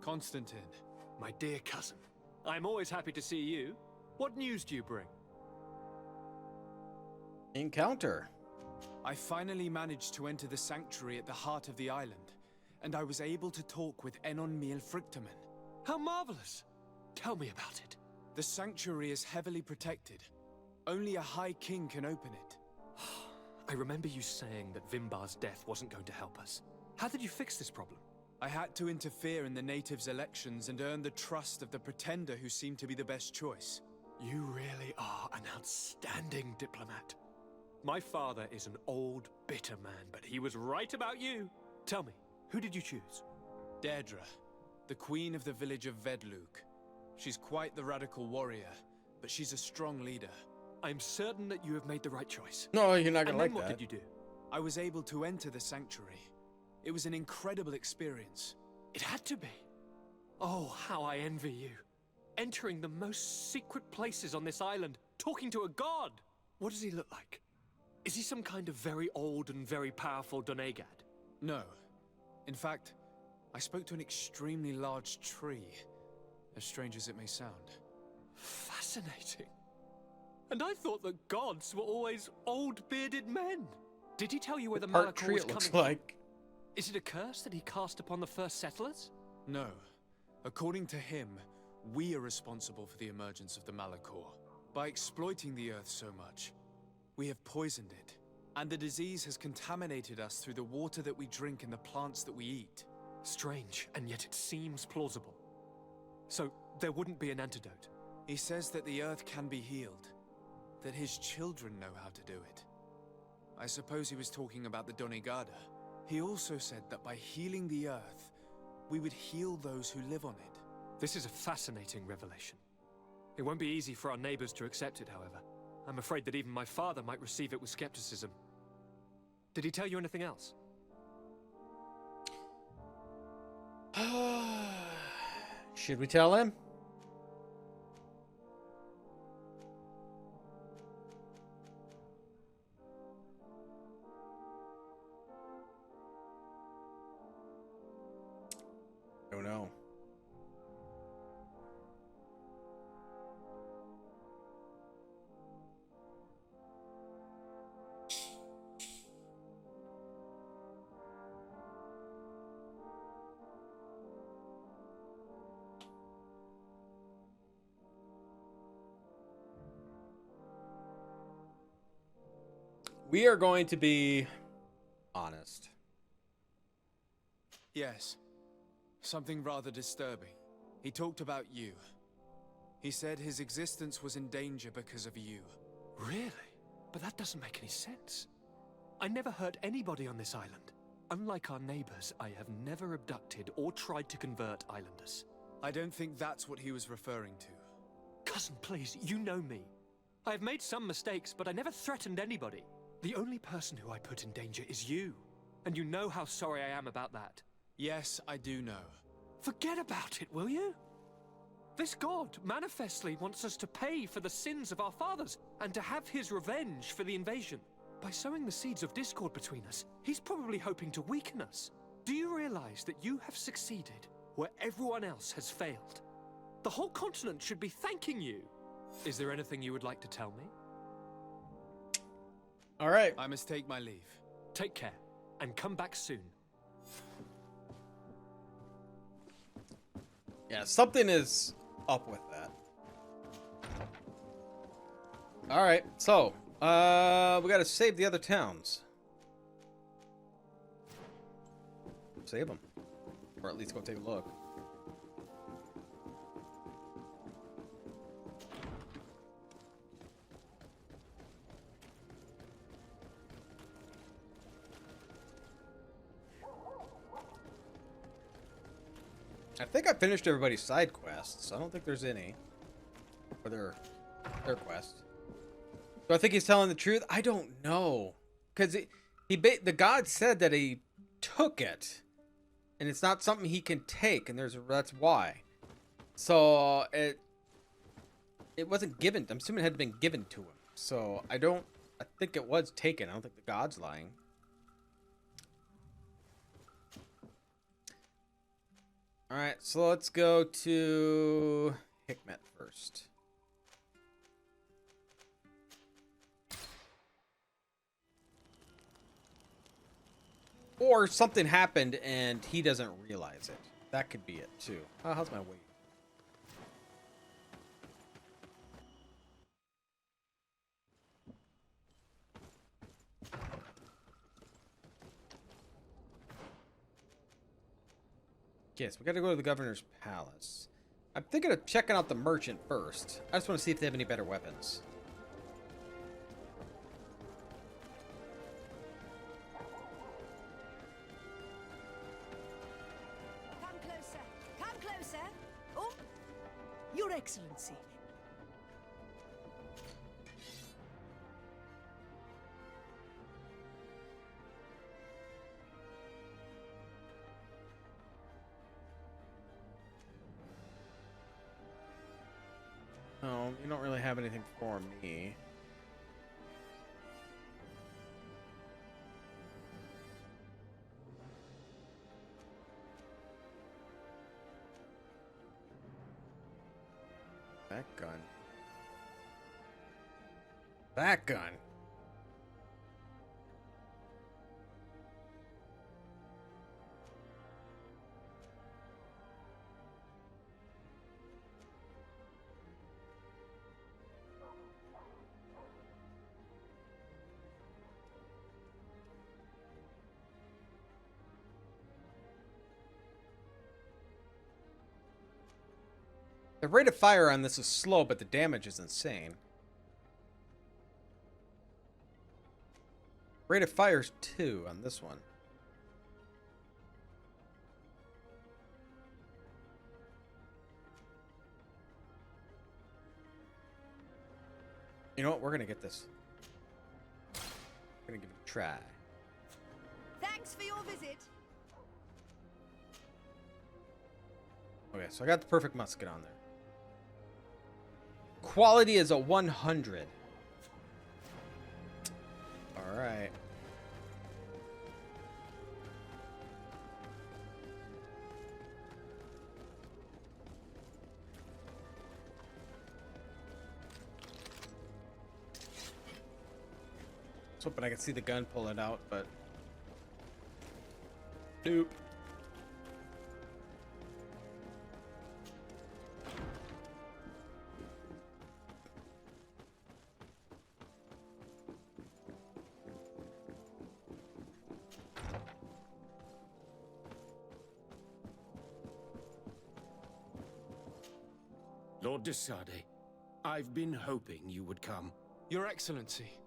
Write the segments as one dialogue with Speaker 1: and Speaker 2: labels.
Speaker 1: Constantine.
Speaker 2: My dear cousin, I'm always happy to see you. What news do you bring?
Speaker 3: Encounter.
Speaker 1: I finally managed to enter the sanctuary at the heart of the island, and I was able to talk with Enon Mykillangelo.
Speaker 2: How marvelous! Tell me about it.
Speaker 1: The sanctuary is heavily protected. Only a High King can open it.
Speaker 2: I remember you saying that Vimbar's death wasn't going to help us. How did you fix this problem?
Speaker 1: I had to interfere in the natives' elections and earn the trust of the pretender who seemed to be the best choice.
Speaker 2: You really are an outstanding diplomat. My father is an old, bitter man, but he was right about you. Tell me, who did you choose?
Speaker 1: Deirdre, the queen of the village of Vedluk. She's quite the radical warrior, but she's a strong leader.
Speaker 2: I'm certain that you have made the right choice.
Speaker 3: No, you're not gonna
Speaker 2: And
Speaker 3: like
Speaker 2: then what
Speaker 3: that.
Speaker 2: did you do?
Speaker 1: I was able to enter the sanctuary. It was an incredible experience.
Speaker 2: It had to be. Oh, how I envy you. Entering the most secret places on this island, talking to a god. What does he look like? Is he some kind of very old and very powerful Donegad?
Speaker 1: No. In fact, I spoke to an extremely large tree, as strange as it may sound.
Speaker 2: Fascinating. And I thought that gods were always old bearded men. Did he tell you where the
Speaker 3: Part
Speaker 2: Malachor
Speaker 3: tree
Speaker 2: was
Speaker 3: it
Speaker 2: coming
Speaker 3: looks
Speaker 2: from?
Speaker 3: like.
Speaker 2: Is it a curse that he cast upon the first settlers?
Speaker 1: No. According to him, we are responsible for the emergence of the Malachor. By exploiting the earth so much, we have poisoned it, and the disease has contaminated us through the water that we drink and the plants that we eat.
Speaker 2: Strange, and yet it seems plausible. So, there wouldn't be an antidote?
Speaker 1: He says that the earth can be healed, that his children know how to do it. I suppose he was talking about the Donegada. He also said that by healing the earth, we would heal those who live on it.
Speaker 2: This is a fascinating revelation. It won't be easy for our neighbors to accept it, however. I'm afraid that even my father might receive it with skepticism. Did he tell you anything else?
Speaker 3: Should we tell him? Oh no. We are going to be honest.
Speaker 1: Yes. Something rather disturbing. He talked about you. He said his existence was in danger because of you.
Speaker 2: Really? But that doesn't make any sense. I never hurt anybody on this island. Unlike our neighbors, I have never abducted or tried to convert islanders.
Speaker 1: I don't think that's what he was referring to.
Speaker 2: Cousin, please, you know me. I have made some mistakes, but I never threatened anybody. The only person who I put in danger is you. And you know how sorry I am about that.
Speaker 1: Yes, I do know.
Speaker 2: Forget about it, will you? This god manifestly wants us to pay for the sins of our fathers and to have his revenge for the invasion. By sowing the seeds of discord between us, he's probably hoping to weaken us. Do you realize that you have succeeded where everyone else has failed? The whole continent should be thanking you. Is there anything you would like to tell me?
Speaker 3: All right.
Speaker 1: I must take my leave.
Speaker 2: Take care, and come back soon.
Speaker 3: Yeah, something is up with that. All right, so we gotta save the other towns. Save them, or at least go take a look. I think I finished everybody's side quests. I don't think there's any. Or their quest. Do I think he's telling the truth? I don't know. Because the god said that he took it. And it's not something he can take. And that's why. So, it wasn't given. I'm assuming it had been given to him. So, I think it was taken. I don't think the god's lying. Alright, so let's go to Hikmet first. Or something happened and he doesn't realize it. That could be it too. Oh, how's my weight? Yes, we gotta go to the governor's palace. I'm thinking of checking out the merchant first. I just want to see if they have any better weapons.
Speaker 4: Come closer. Come closer. Oh, Your Excellency.
Speaker 3: No, you don't really have anything for me. That gun. That gun. The rate of fire on this is slow, but the damage is insane. Rate of fire is 2 on this one. You know what? We're gonna get this. We're gonna give it a try.
Speaker 4: Thanks for your visit.
Speaker 3: Okay, so I got the perfect musket on there. Quality is a 100. All right. I was hoping I could see the gun pull it out, but nope.
Speaker 5: Lord de Sade, I've been hoping you would come.
Speaker 1: Your Excellency,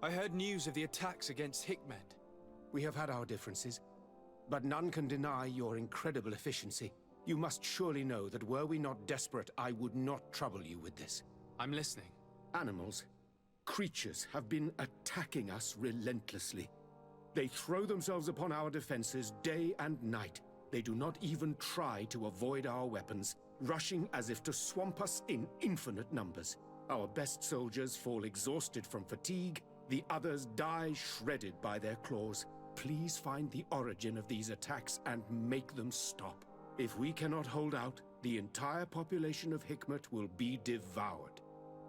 Speaker 1: I heard news of the attacks against Hikmet.
Speaker 5: We have had our differences, but none can deny your incredible efficiency. You must surely know that were we not desperate, I would not trouble you with this.
Speaker 1: I'm listening.
Speaker 5: Animals, creatures have been attacking us relentlessly. They throw themselves upon our defenses day and night. They do not even try to avoid our weapons, rushing as if to swamp us in infinite numbers. Our best soldiers fall exhausted from fatigue, the others die shredded by their claws. Please find the origin of these attacks and make them stop. If we cannot hold out, the entire population of Hikmet will be devoured.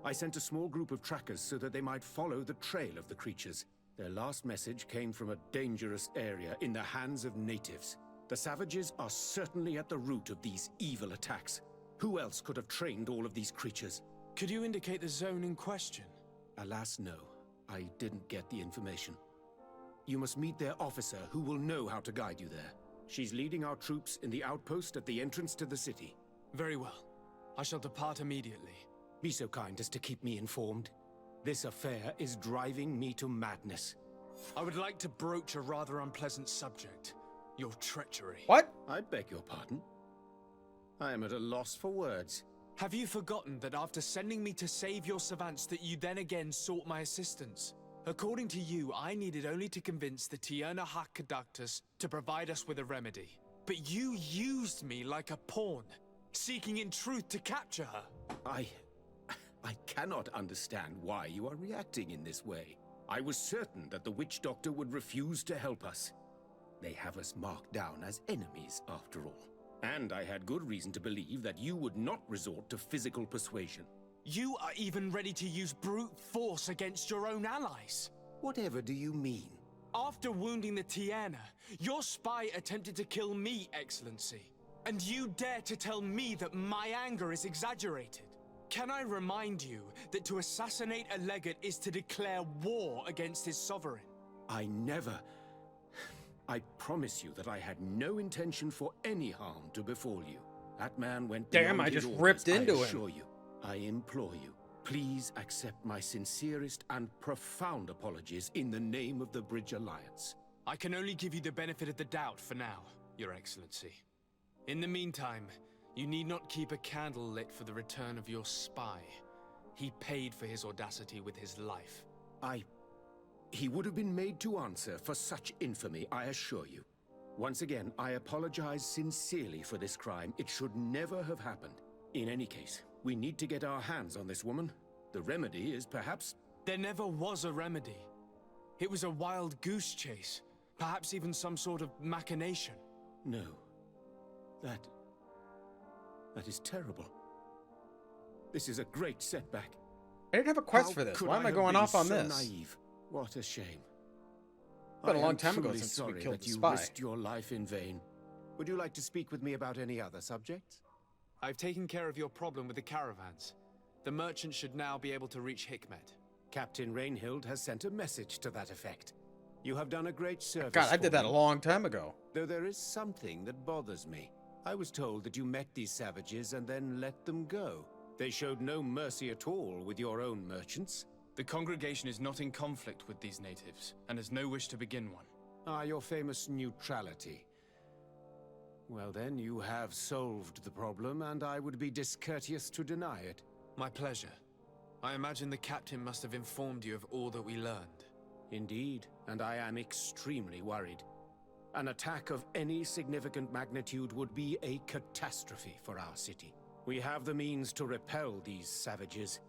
Speaker 5: I sent a small group of trackers so that they might follow the trail of the creatures. Their last message came from a dangerous area in the hands of natives. The savages are certainly at the root of these evil attacks. Who else could have trained all of these creatures?
Speaker 1: Could you indicate the zone in question?
Speaker 5: Alas, no. I didn't get the information. You must meet their officer, who will know how to guide you there. She's leading our troops in the outpost at the entrance to the city.
Speaker 1: Very well. I shall depart immediately.
Speaker 5: Be so kind as to keep me informed. This affair is driving me to madness.
Speaker 1: I would like to broach a rather unpleasant subject. Your treachery.
Speaker 3: What?
Speaker 5: I beg your pardon. I am at a loss for words.
Speaker 1: Have you forgotten that after sending me to save your savants that you then again sought my assistance? According to you, I needed only to convince the Tierna Conductus to provide us with a remedy. But you used me like a pawn, seeking in truth to capture her.
Speaker 5: I cannot understand why you are reacting in this way. I was certain that the witch doctor would refuse to help us. They have us marked down as enemies, after all. And I had good reason to believe that you would not resort to physical persuasion.
Speaker 1: You are even ready to use brute force against your own allies.
Speaker 5: Whatever do you mean?
Speaker 1: After wounding the Tiana, your spy attempted to kill me, Excellency. And you dare to tell me that my anger is exaggerated? Can I remind you that to assassinate a legate is to declare war against his sovereign?
Speaker 5: I never... I promise you that I had no intention for any harm to befall you. That man went
Speaker 3: Damn,
Speaker 5: beyond
Speaker 3: I
Speaker 5: his
Speaker 3: just
Speaker 5: orders,
Speaker 3: ripped into
Speaker 5: I
Speaker 3: him.
Speaker 5: assure you. I implore you, please accept my sincerest and profound apologies in the name of the Bridge Alliance.
Speaker 1: I can only give you the benefit of the doubt for now, Your Excellency. In the meantime, you need not keep a candle lit for the return of your spy. He paid for his audacity with his life.
Speaker 5: He would have been made to answer for such infamy, I assure you. Once again, I apologize sincerely for this crime. It should never have happened. In any case, we need to get our hands on this woman. The remedy is perhaps...
Speaker 1: There never was a remedy. It was a wild goose chase. Perhaps even some sort of machination.
Speaker 5: No. That is terrible. This is a great setback.
Speaker 3: I didn't have a quest
Speaker 5: How
Speaker 3: for this.
Speaker 5: could
Speaker 3: Why am I
Speaker 5: have
Speaker 3: going
Speaker 5: been
Speaker 3: off on
Speaker 5: so
Speaker 3: this?
Speaker 5: Naive? What a shame.
Speaker 3: It's been a
Speaker 5: I
Speaker 3: long
Speaker 5: am
Speaker 3: time ago
Speaker 5: truly
Speaker 3: since we
Speaker 5: sorry
Speaker 3: killed
Speaker 5: that
Speaker 3: the
Speaker 5: you
Speaker 3: spy.
Speaker 5: risked your life in vain. Would you like to speak with me about any other subjects?
Speaker 1: I've taken care of your problem with the caravans. The merchant should now be able to reach Hikmet.
Speaker 5: Captain Rainhild has sent a message to that effect. You have done a great service.
Speaker 3: God, I
Speaker 5: for
Speaker 3: did that
Speaker 5: me.
Speaker 3: a long time ago.
Speaker 5: Though there is something that bothers me. I was told that you met these savages and then let them go. They showed no mercy at all with your own merchants.
Speaker 1: The congregation is not in conflict with these natives, and has no wish to begin one.
Speaker 5: Ah, your famous neutrality. Well then, you have solved the problem, and I would be discourteous to deny it.
Speaker 1: My pleasure. I imagine the captain must have informed you of all that we learned.
Speaker 5: Indeed, and I am extremely worried. An attack of any significant magnitude would be a catastrophe for our city. We have the means to repel these savages,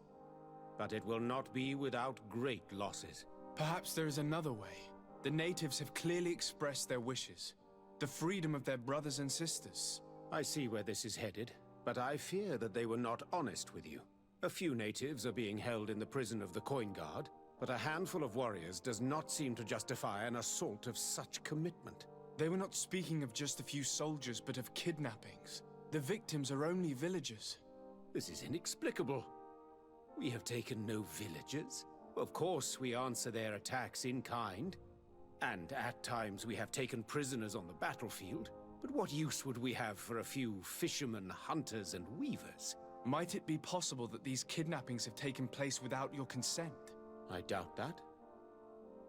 Speaker 5: but it will not be without great losses.
Speaker 1: Perhaps there is another way. The natives have clearly expressed their wishes. The freedom of their brothers and sisters.
Speaker 5: I see where this is headed, but I fear that they were not honest with you. A few natives are being held in the prison of the Coin Guard, but a handful of warriors does not seem to justify an assault of such commitment.
Speaker 1: They were not speaking of just a few soldiers, but of kidnappings. The victims are only villagers.
Speaker 5: This is inexplicable. We have taken no villagers. Of course, we answer their attacks in kind. And at times we have taken prisoners on the battlefield. But what use would we have for a few fishermen, hunters, and weavers?
Speaker 1: Might it be possible that these kidnappings have taken place without your consent?
Speaker 5: I doubt that.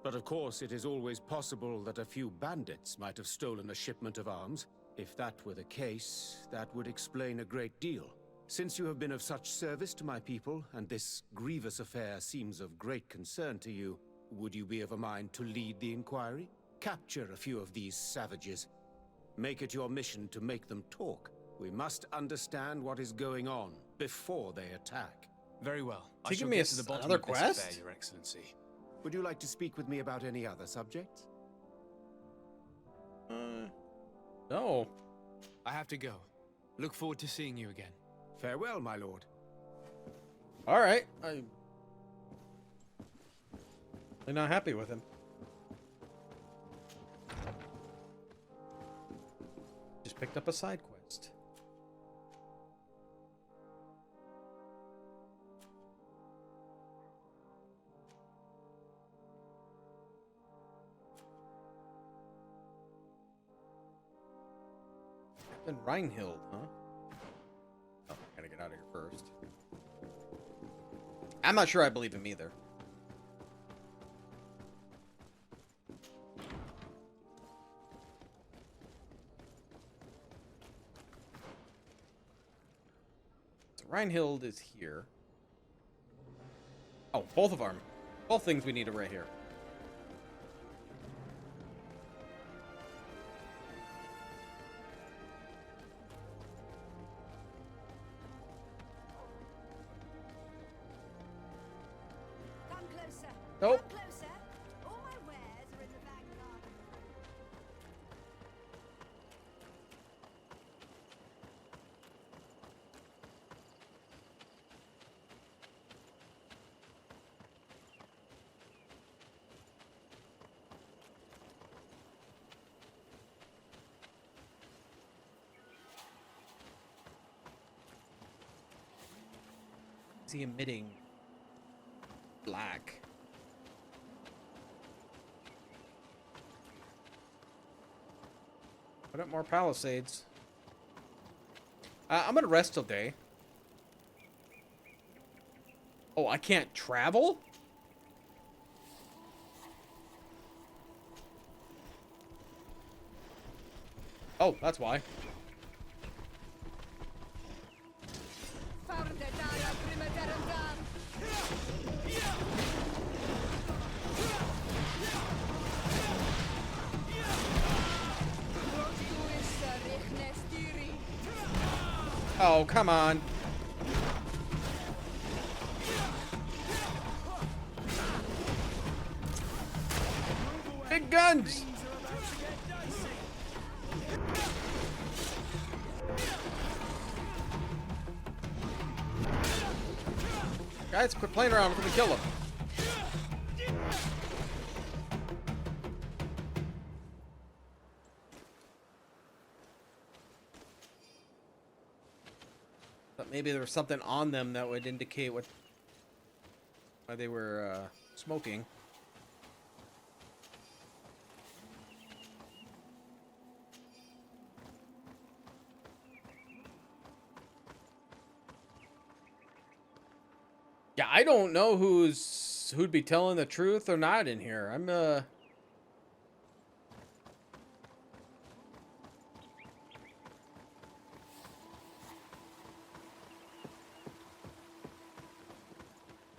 Speaker 5: But of course, it is always possible that a few bandits might have stolen a shipment of arms. If that were the case, that would explain a great deal. Since you have been of such service to my people, and this grievous affair seems of great concern to you, would you be of a mind to lead the inquiry? Capture a few of these savages. Make it your mission to make them talk. We must understand what is going on before they attack.
Speaker 1: Very well. I
Speaker 3: Can you
Speaker 1: shall
Speaker 3: give me
Speaker 1: get to the bottom
Speaker 3: another
Speaker 1: of this
Speaker 3: quest?
Speaker 1: affair, Your Excellency.
Speaker 5: Would you like to speak with me about any other subjects?
Speaker 3: No.
Speaker 1: I have to go. Look forward to seeing you again.
Speaker 5: Farewell, my lord.
Speaker 3: All right. I'm not happy with him. Just picked up a side quest. Captain Reinhild, huh? Oh, I gotta get out of here first. I'm not sure I believe him either. So Reinhild is here. Oh, both of them. Both things we need are right here.
Speaker 4: Come closer.
Speaker 3: Nope.
Speaker 4: Come closer. All my wares are in the back garden.
Speaker 3: Is he emitting black? Put up more palisades. I'm gonna rest till day. Oh, I can't travel? Oh, that's why. Oh, come on. Big guns! Guys, quit playing around. We're gonna kill him. But maybe there was something on them that would indicate why they were smoking. Yeah, I don't know who'd be telling the truth or not in here. I'm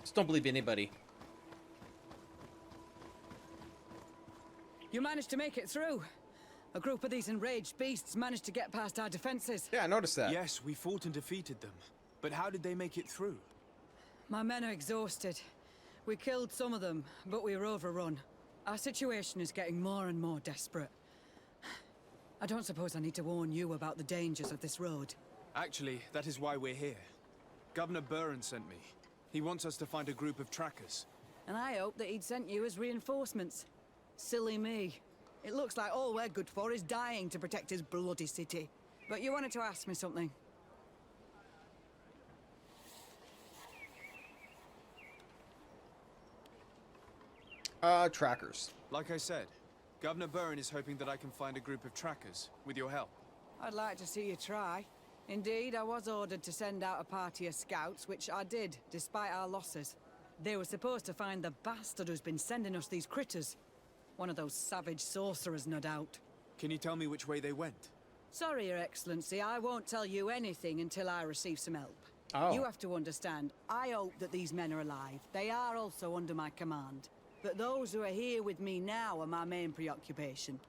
Speaker 3: just don't believe anybody.
Speaker 6: You managed to make it through. A group of these enraged beasts managed to get past our defenses.
Speaker 3: Yeah, I noticed that.
Speaker 1: Yes, we fought and defeated them. But how did they make it through?
Speaker 6: My men are exhausted. We killed some of them, but we were overrun. Our situation is getting more and more desperate. I don't suppose I need to warn you about the dangers of this road.
Speaker 1: Actually, that is why we're here. Governor Burren sent me. He wants us to find a group of trackers.
Speaker 6: And I hope that he'd sent you as reinforcements. Silly me. It looks like all we're good for is dying to protect his bloody city. But you wanted to ask me something.
Speaker 3: Trackers.
Speaker 1: Like I said, Governor Burren is hoping that I can find a group of trackers, with your help.
Speaker 6: I'd like to see you try. Indeed, I was ordered to send out a party of scouts, which I did, despite our losses. They were supposed to find the bastard who's been sending us these critters. One of those savage sorcerers, no doubt.
Speaker 1: Can you tell me which way they went?
Speaker 6: Sorry, Your Excellency, I won't tell you anything until I receive some help.
Speaker 3: Oh.
Speaker 6: You have to understand, I hope that these men are alive. They are also under my command. But those who are here with me now are my main preoccupation.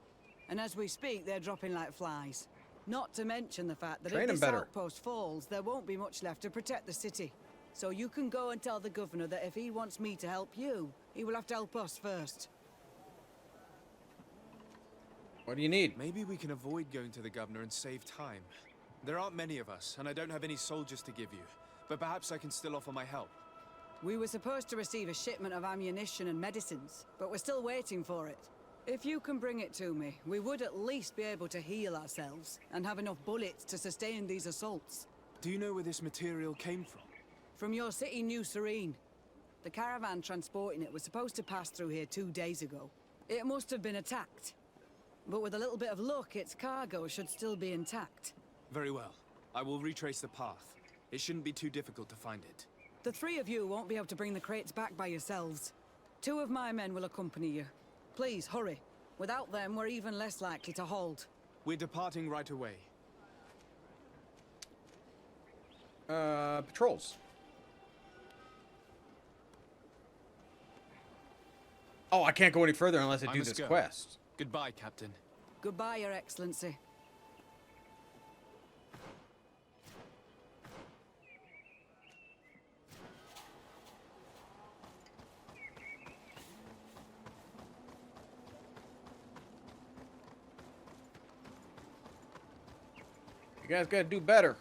Speaker 6: And as we speak, they're dropping like flies. Not to mention the fact that
Speaker 3: Train
Speaker 6: if
Speaker 3: 'em
Speaker 6: this
Speaker 3: better.
Speaker 6: outpost falls, there won't be much left to protect the city. So you can go and tell the governor that if he wants me to help you, he will have to help us first.
Speaker 3: What do you need?
Speaker 1: Maybe we can avoid going to the governor and save time. There aren't many of us, and I don't have any soldiers to give you. But perhaps I can still offer my help.
Speaker 6: We were supposed to receive a shipment of ammunition and medicines, but we're still waiting for it. If you can bring it to me, we would at least be able to heal ourselves and have enough bullets to sustain these assaults.
Speaker 1: Do you know where this material came from?
Speaker 6: From your city, New Serene. The caravan transporting it was supposed to pass through here 2 days ago. It must have been attacked. But with a little bit of luck, its cargo should still be intact.
Speaker 1: Very well. I will retrace the path. It shouldn't be too difficult to find it.
Speaker 6: The three of you won't be able to bring the crates back by yourselves. 2 of my men will accompany you. Please, hurry. Without them, we're even less likely to hold.
Speaker 1: We're departing right away.
Speaker 3: Patrols. Oh, I can't go any further unless I do
Speaker 1: must
Speaker 3: this
Speaker 1: go.
Speaker 3: quest.
Speaker 1: Goodbye, Captain.
Speaker 6: Goodbye, Your Excellency.
Speaker 3: You guys gotta do better.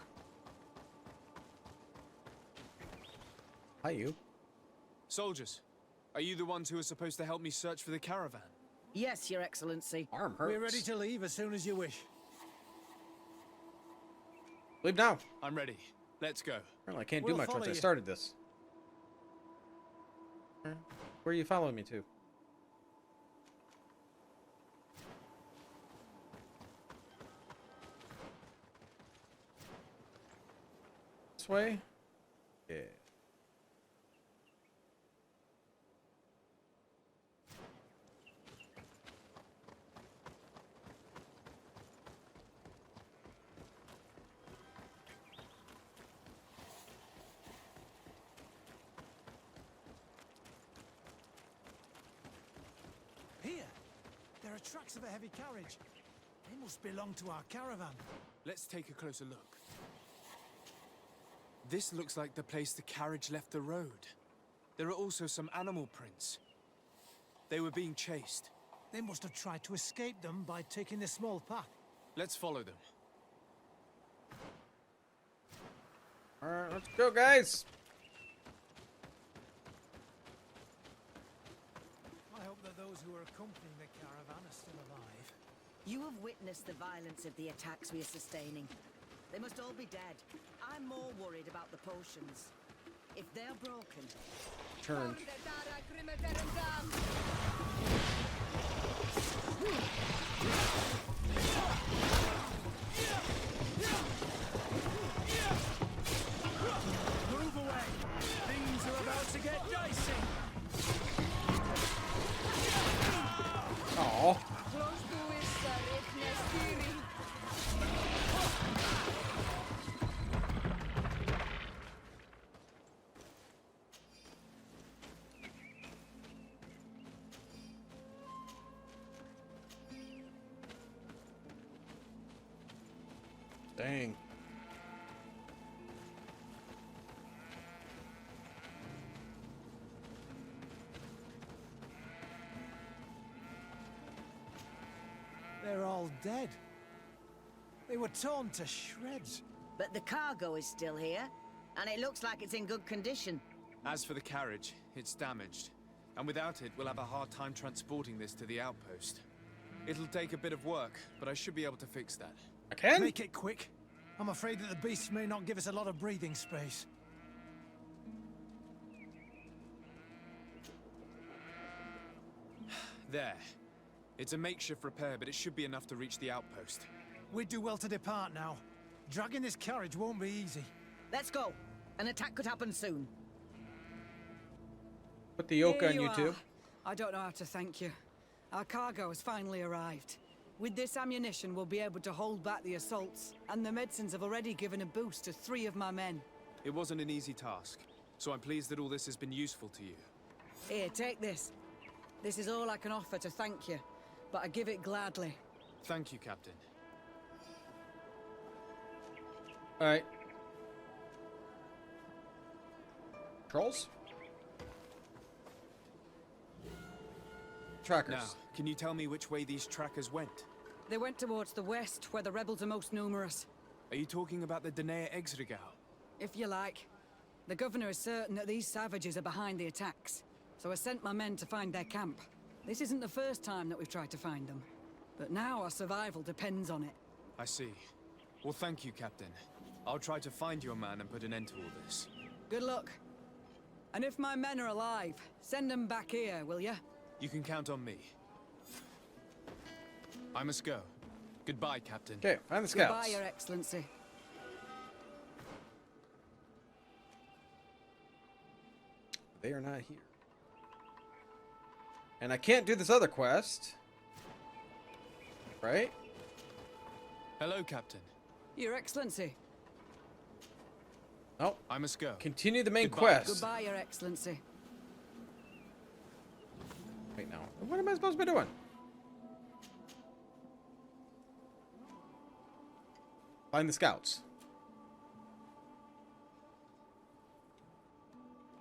Speaker 3: Hi, you.
Speaker 1: Soldiers, are you the ones who are supposed to help me search for the caravan?
Speaker 6: Yes, Your Excellency.
Speaker 3: Arm hurts.
Speaker 7: We're ready to leave as soon as you wish.
Speaker 3: Leave now.
Speaker 1: I'm ready. Let's go.
Speaker 3: Apparently I can't do
Speaker 7: We'll
Speaker 3: much once
Speaker 7: follow
Speaker 3: I
Speaker 7: you.
Speaker 3: started this. Where are you following me to? This way? Yeah.
Speaker 7: Here! There are tracks of a heavy carriage. They must belong to our caravan.
Speaker 1: Let's take a closer look. This looks like the place the carriage left the road. There are also some animal prints. They were being chased.
Speaker 7: They must have tried to escape them by taking the small path.
Speaker 1: Let's follow them.
Speaker 3: Alright, let's go, guys!
Speaker 7: I hope that those who are accompanying the caravan are still alive.
Speaker 8: You have witnessed the violence of the attacks we are sustaining. They must all be dead. I'm more worried about the potions. If they're broken...
Speaker 3: Turned.
Speaker 7: Move away! Things are about to get dicey!
Speaker 3: Aww. Dang.
Speaker 7: They're all dead. They were torn to shreds.
Speaker 8: But the cargo is still here, and it looks like it's in good condition.
Speaker 1: As for the carriage, it's damaged. And without it, we'll have a hard time transporting this to the outpost. It'll take a bit of work, but I should be able to fix that.
Speaker 3: I can?
Speaker 7: Make it quick. I'm afraid that the beasts may not give us a lot of breathing space.
Speaker 1: There. It's a makeshift repair, but it should be enough to reach the outpost.
Speaker 7: We'd do well to depart now. Dragging this carriage won't be easy.
Speaker 8: Let's go. An attack could happen soon.
Speaker 3: Put the yoke
Speaker 6: Here
Speaker 3: on you, too.
Speaker 6: I don't know how to thank you. Our cargo has finally arrived. With this ammunition, we'll be able to hold back the assaults, and the medicines have already given a boost to 3 of my men.
Speaker 1: It wasn't an easy task, so I'm pleased that all this has been useful to you.
Speaker 6: Here, take this. This is all I can offer to thank you, but I give it gladly.
Speaker 1: Thank you, Captain.
Speaker 3: Alright. Trolls? Trackers.
Speaker 1: Now, can you tell me which way these trackers went?
Speaker 6: They went towards the west, where the rebels are most numerous.
Speaker 1: Are you talking about the Danea Exregao?
Speaker 6: If you like. The governor is certain that these savages are behind the attacks, so I sent my men to find their camp. This isn't the first time that we've tried to find them, but now our survival depends on it.
Speaker 1: I see. Well, thank you, Captain. I'll try to find your man and put an end to all this.
Speaker 6: Good luck. And if my men are alive, send them back here, will you?
Speaker 1: You can count on me. I must go. Goodbye, Captain.
Speaker 3: Okay, find the scouts.
Speaker 6: Goodbye, Your Excellency.
Speaker 3: They are not here. And I can't do this other quest. Right?
Speaker 1: Hello, Captain.
Speaker 6: Your Excellency.
Speaker 3: Nope.
Speaker 1: I must go.
Speaker 3: Continue the main
Speaker 1: Goodbye.
Speaker 3: quest.
Speaker 6: Goodbye, Your Excellency.
Speaker 3: Wait, now. What am I supposed to be doing? Find the scouts.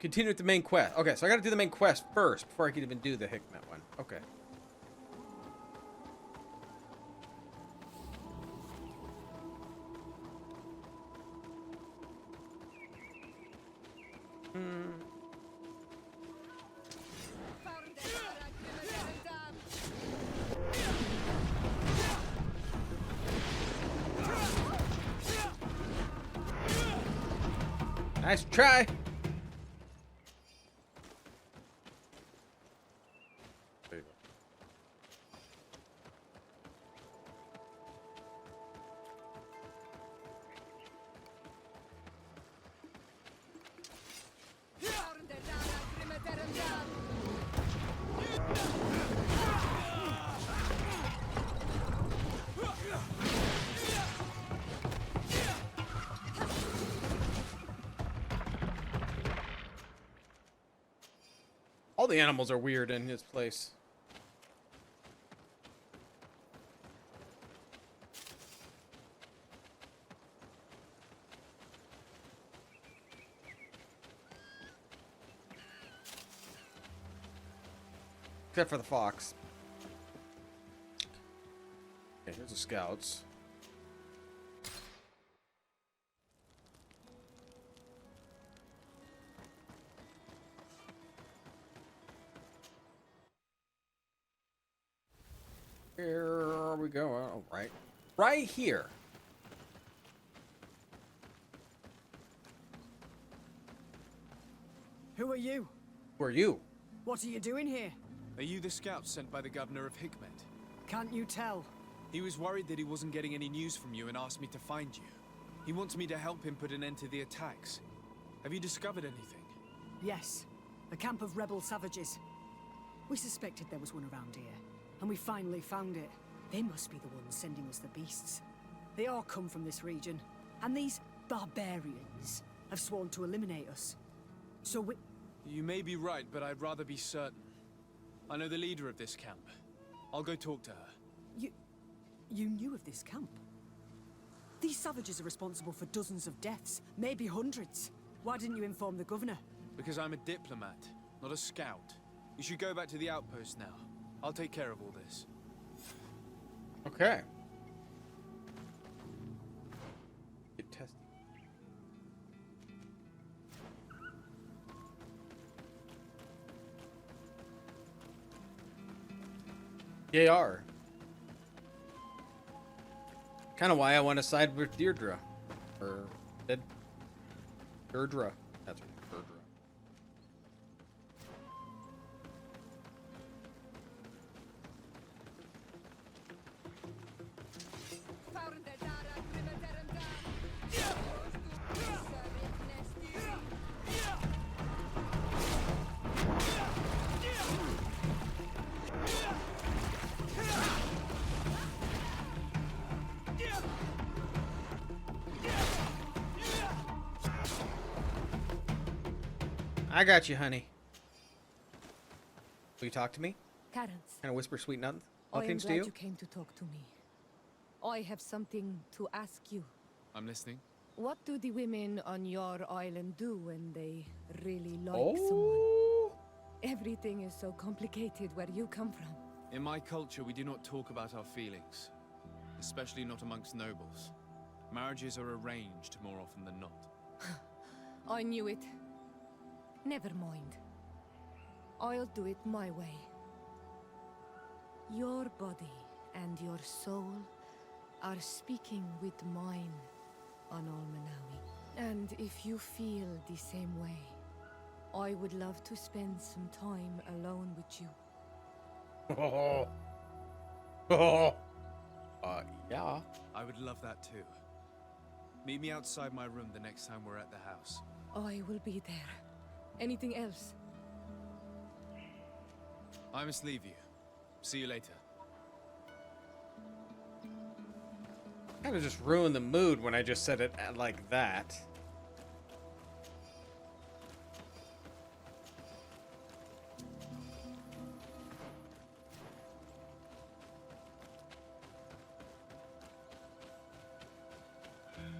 Speaker 3: Continue with the main quest. Okay, so I gotta do the main quest first before I can even do the Hikmet one. Okay. Nice try. All the animals are weird in his place. Except for the fox. Okay, here's the scouts. Here we go. All right. Right here.
Speaker 6: Who are you?
Speaker 3: Who are you?
Speaker 6: What are you doing here?
Speaker 1: Are you the scouts sent by the governor of Hikmet?
Speaker 6: Can't you tell?
Speaker 1: He was worried that he wasn't getting any news from you and asked me to find you. He wants me to help him put an end to the attacks. Have you discovered anything?
Speaker 6: Yes. A camp of rebel savages. We suspected there was one around here, and we finally found it. They must be the ones sending us the beasts. They all come from this region, and these barbarians have sworn to eliminate us. So we...
Speaker 1: You may be right, but I'd rather be certain. I know the leader of this camp. I'll go talk to her.
Speaker 6: You knew of this camp? These savages are responsible for dozens of deaths, maybe hundreds. Why didn't you inform the governor?
Speaker 1: Because I'm a diplomat, not a scout. You should go back to the outpost now. I'll take care of all this.
Speaker 3: Okay. Get tested. They are. Kind of why I want to side with Deirdre. Or Deirdre. That's right. Deirdre. I got you, honey. Will you talk to me?
Speaker 9: Terence,
Speaker 3: Kind of whisper sweet
Speaker 9: I am
Speaker 3: nothings to
Speaker 9: glad
Speaker 3: you?
Speaker 9: you came to talk to me. I have something to ask you.
Speaker 1: I'm listening.
Speaker 9: What do the women on your island do when they really like someone?
Speaker 3: Oh.
Speaker 9: Everything is so complicated where you come from.
Speaker 1: In my culture, we do not talk about our feelings. Especially not amongst nobles. Marriages are arranged more often than not.
Speaker 9: I knew it. Never mind. I'll do it my way. Your body and your soul are speaking with mine on Almanawi. And if you feel the same way, I would love to spend some time alone with you.
Speaker 3: Oh. Oh. Yeah.
Speaker 1: I would love that too. Meet me outside my room the next time we're at the house.
Speaker 9: I will be there. Anything else?
Speaker 1: I must leave you. See you later.
Speaker 3: Kind of just ruined the mood when I just said it like that.